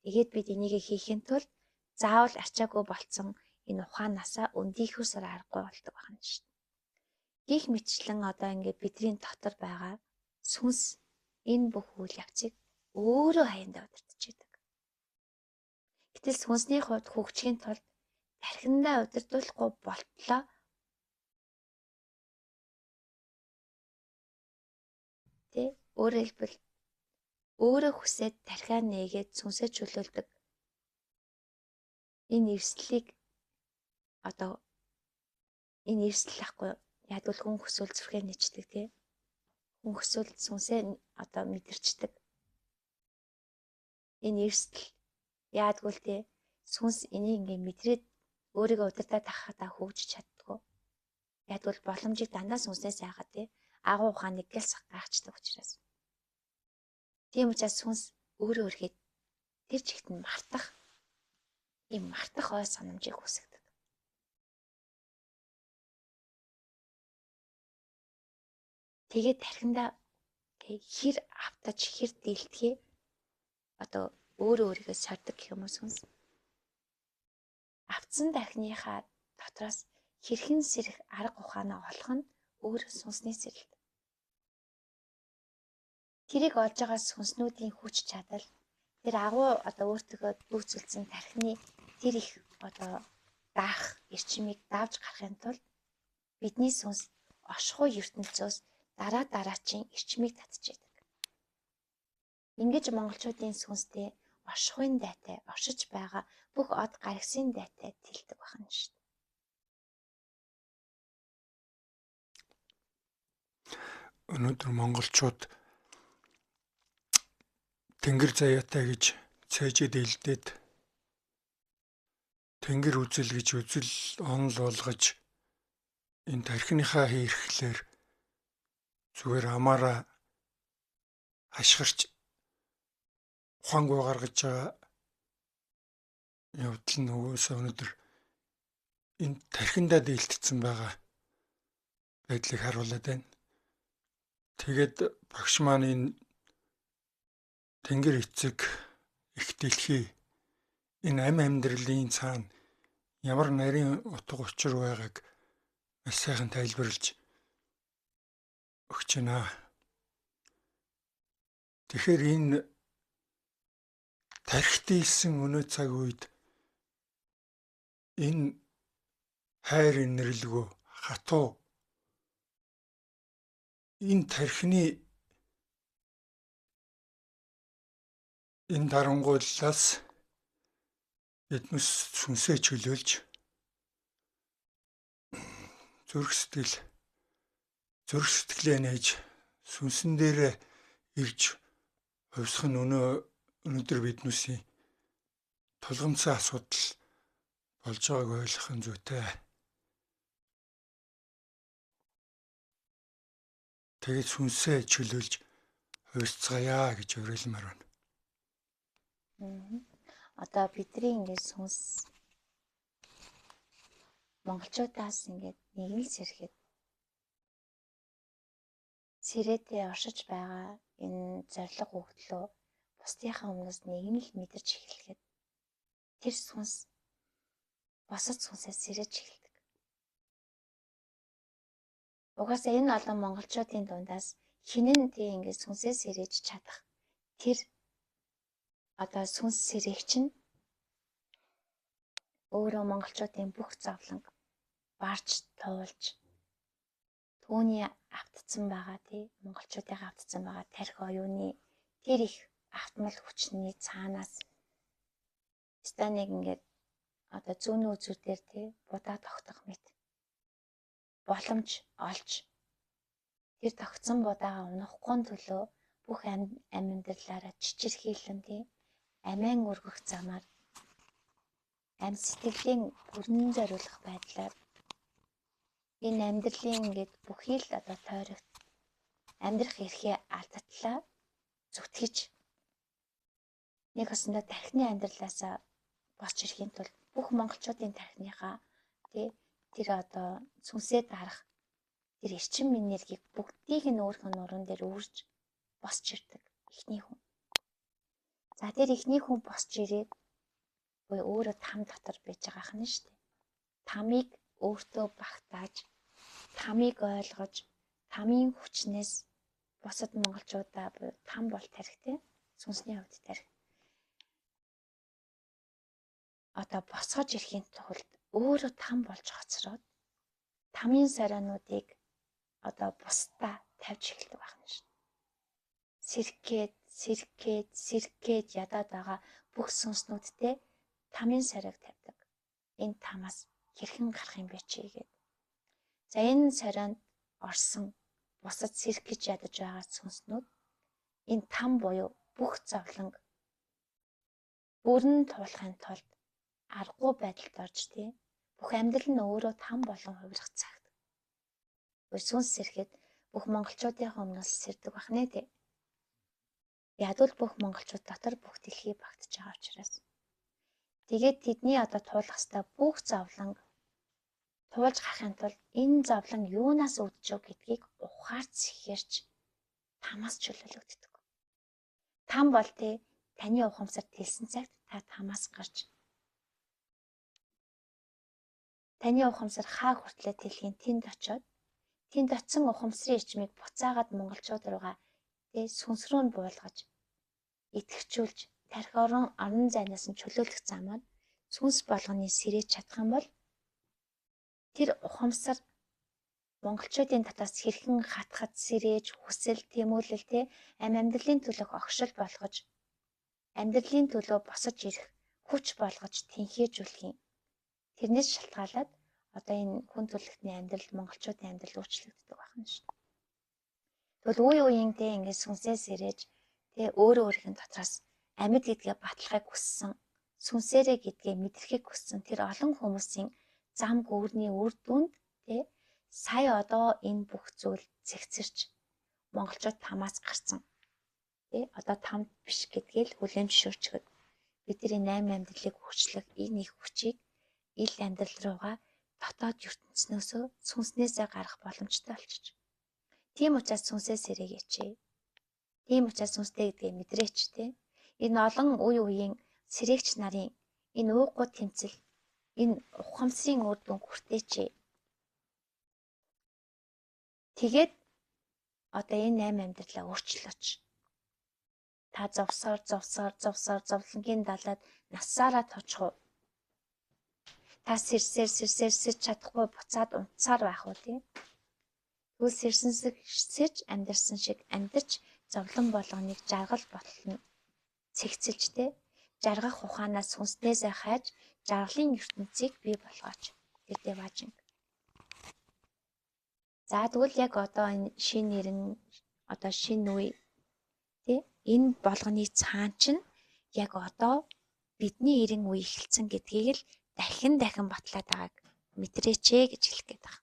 Тэгээд бид энийг хийхин тулд заавал арчаагүй болцсон энэ ухаанаасаа өндийхөөсөр аргагүй болдог байна шүү дээ. Гих мэтчлэн одоо ингээд бидний дотор байгаа сүнс энэ бүх үйл явцыг өөрөө хаяндаа удирдах байдаг. Гэтэл сүнсний хувьд хөгжихийн тулд тархиндаа удирдуулахгүй болтлоо тэ өөрөөр хэлбэл өөрөө хүсээд тархиа нээгээд сүнсээ чөлөөлдөг энэ эрсдлийг одоо энэ эрсдэл ахгүй яг л хүн хүсвэл зүрхээ нэчдэг тий хүн хүсвэл сүнсээ одоо мэдэрчдэг энэ эрсдэл Яадгүй л те сүнс энийг ингээ мэдрээд өөрийгөө удирдах таххаа хөгжиж чаддгүй. Яадгүй боломжийг дандаа сүнснээс яагаад те агуу ухааныг гэлсах гайхчдаг учраас. Тийм учраас сүнс өөрөө өрхөд тэр чигт нь мартах ой санамжийг хүсгдэг. Тэгээд тархиндаа хэр автаж хэр дийлдэхээ одоо өөрийгөө сордог гэх юм уу сүнс. Автсан тархиныхаа дотроос хэрхэн сэрэх арга ухаанаа олох нь өөр сүнсний сэрэлт. Тэрийг олж байгаа сүнснүүдийн хүч чадал тэр агуу одоо өөртөө бүүцүүлсэн тархины тэр их одоо даах эрчимийг давж гарахын тулд бидний сүнс оршихуй ертөнцөөс дараачийн эрчмийг татчихдаг. Ингэж монголчуудын сүнстэй оршихуйн дайтай оршиж байгаа бүх од гарагсын дайтай тэлдэг байна шүү дээ. Өнөөдөр монголчууд тэнгэр заяатай гэж цээжэд илдээд тэнгэр үзэл гэж үзэл онол болгож энэ тархиныхаа хийрхлээр зүгээр амаараа ашгарч ухаангүй гаргаж байгаа явдал нь өөөсөө өнөөдөр энэ тархиндаа дийлдсэн байгаа байдлыг харуулад байна. Тэгээд багш маань энэ тэнгэр эцэг их дэлхий энэ амьдралын цаана ямар нарийн утга учир байгааг маш сайхан тайлбарлаж өгч байна. Тэгэхээр энэ тархит дийлсэн өнөө цаг үед энэ хайр инэрлэгөө хатуу энэ тархины энэ дарангууллаас биднес сүнсээ чөлөөлж зүрх сэтгэлээ нээж сүнсэн дээрээ ирж хувьсах нь өнөөдөр биднүүсийн тулгымцсан асуудал болж байгааг ойлгох нь зүйтэй. Тэгээд сүнсээ чөлөөлж хувьсцгаая гэж уриалмаар байна. Одоо бидний ингээд сүнс монголчуудаас ингээд нэг л сэрхэд сэрээдээ оршиж байгаа энэ зориг өгдлөө бусдынхаа өмнөөс нэг нь л мэдэрч эхлэхэд тэр сүнс босод сүнсээс сэрэж эхэлдэг. Угаасаа энэ олон монголчуудын дундаас хинэн тий ингээд сүнсээс сэрэж чадах тэр одоо сүнс сэрэгч нь өөрөө монголчуудын бүх зовлонг барж туулж түүний автцсан байгаа тий монголчуудын автцсан байгаа тархи оюуны тэр их автмал хүчний цаанаас станыг ингээд одоо зүүн үзүүдээр тий будаа тогтох мэт боломж олж тэр тогтсон будаагаа унахгүй төлөө бүх амьдралаараа чичирхийлэн тий амиан өргөх замаар амь сэтгэлийн бүрэн зориулах байдлаар энэ амьдралын ингээд бүхий л одоо тойрогт амьдрах эрхээ алдатлаа зүтгэж нэг хосондоо тархины амьдралаасаа босч ирэхийн тулд бүх монголчуудын тархиныхаа тий тэр одоо сүнсээ дарах тэр эрчим энергийг бүгдийг нь өөрхөн нуруунд дээр үрж босч ирдэг эхний хүн. За тэр эхний хүн босч ирээд буюу өөрөө там дотор байж байгаа хэн шүү дээ. Тамыг өөртөө багтааж, тамыг ойлгож, тамийн хүчнээс бусад монголчуудаа буюу там бол тархитэй сүнсний хувьд тархи. Одоо босгож ирэхийн тулд өөрөө там болж хоцроод тамийн сараануудыг одоо бусдаа тавьж эхэлдэг байна шүү. Сэрхгээд ядаад байгаа бүх сүнснүүдтэй тамийн сарайг тавьдаг. Энэ тамаас хэрхэн гарах юм бэ чи гээд. За энэ сарайнд орсон бусад сэрхэж ядаж байгаа сүнснүүд энэ там буюу бүх зовлонг бүрэн туулахын тулд аргагүй байдалд орж тий бүх амьдрал нь өөрөө там болон хувирах цагт. Сүнс сэрэхэд бүх монголчуудын өмнөөс сэрдэг бахнэ тий. Ядвал бүх монголчууд дотор бүх дэлхий багтаж байгаа учраас. Тэгээд тэдний одоо туулах ёстой бүх зовлон туулж гарахын тулд энэ зовлон юунаас үүдэж вэ гэдгийг ухаарч сэхэрч тамаас чөлөөлөгддөг. Там бол тий таны ухамсар тэлсэн цагт та тамаас гарч таны ухамсар хаа хүртлээр тэлхийн тэнд очиод тэнд очисон ухамсарын ичмийг буцаагаад монголчууд руугаа тий сүнс рүү нь буулгаж итгэвчүүлж тархи орон зайнаас нь чөлөөлөх замаар сүнс болгоны сэрэж чадах юм бол тэр ухамсар монголчуудын татаас хэрхэн хатгад сэрэж хүсэл тэмүүлэл тий амьдралын төлөөх огшил болгож амьдралын төлөө босож ирэх хүч болгож тэнхээжүүлэх юм. Тэрнээс шалтгаалаад одоо энэ хүн төрөлхтний амьдрал монголчуудын амьдрал өөрчлөгддөг байна шүү. Тэгвэл үе үеийнтэй ингээд сүнсээ сэрэж тий өөрийнх нь дотроос амьд гэдгээ батлахыг хүссэн сүнсээрээ гэдгээ мэдрэхийг хүссэн тэр олон хүмүүсийн зам гүрний үр дүнд тий сая одоо энэ бүх зүйл зэгцэрч монголчууд тамаас гарсан. Тий одоо там биш гэдгээл хүлээн зөвшөөрчгöd бидний 8 амьдралыг хүчлэх энэ их хүчийг ил амьдрал руугаа дотоод ертөнцнөөсөө сүнснээсээ гарах боломжтой болчих. Тийм учраас сүнсээ сэрээгээч. Тийм учраас сүнстэй гэдгээ мэдрээч тий. Энэ олон үе үеийн сэрээгч нарын энэ ууггүй тэмцэл энэ ухамсарын үр дүн хүртээч. Тэгээд одоо энэ 8 амьдралаа өөрчлөөч. Та зовлонгийн далайд насаараа точих уу? Та сэрсэж чадахгүй буцаад унтсаар байх уу тий? Тэгвэл сэрсэж амьдэрсэн шиг амьдарч зовлон болгоныг жаргал ботлно. Цэгцэлж тий жаргах ухаанаас сүнснээсээ хайж жаргалын ертөнцийг бий болгооч. Тэрдээ важинг. За тэгвэл яг одоо энэ шинэ нэрэн одоо шинэ үе тий энэ болгоны цаан чинь яг одоо бидний эрен үе эхэлсэн гэдгийг л дахин батлаад байгааг мэдрээч гэж хэлэх гээд байна.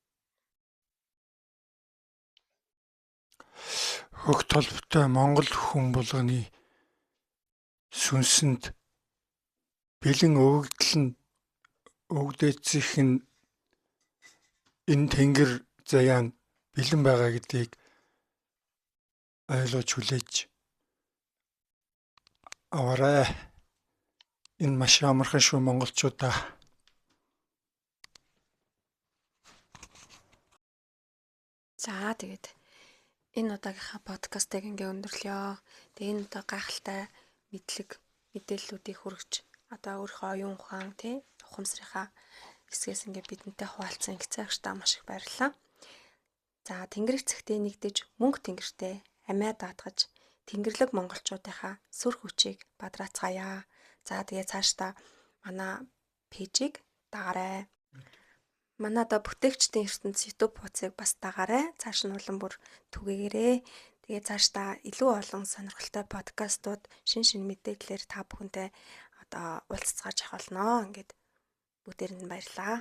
Хөх толботой Монгол хүн болгоны сүнсэнд бэлэн өгдөөцөх нь энэ тэнгэр заяан бэлэн байгаа гэдгийг ойлгож хүлээж аваарай. Энэ маш амархан шүү монголчуудаа. За тэгээд энэ удаагийнхаа подкастыг ингээ өндөрлөё. Тэгээ энэ удаа гайхалтай мэдээллүүдийг хүргэж одоо өөрийнхөө оюун ухаан тий ухамсарынхаа хэсгээс ингээ бидэнтэй хуваалцсан гисаагчдаа маш их баярлалаа. За тэнгэрийн цэгтээ нэгдэж мөнгө тэнгэртэй амиа даатгаж тэнгэрлэг монголчуудынхаа сүр хүчийг бадраацгаая. За тэгээ цаашдаа манай пэйжийг дагаарай. Манай да бүтээгчдийн ертөнц YouTube хуудсыг бас дагаарай. Цааш нь улам бүр түгээгээрэй. Тэгээ цаашдаа илүү олон сонирхолтой подкастууд, шин мэдээллээр та бүхэнтэй одоо уулзцааж авах болно. Ингээд бүгдээрэнд баярлалаа.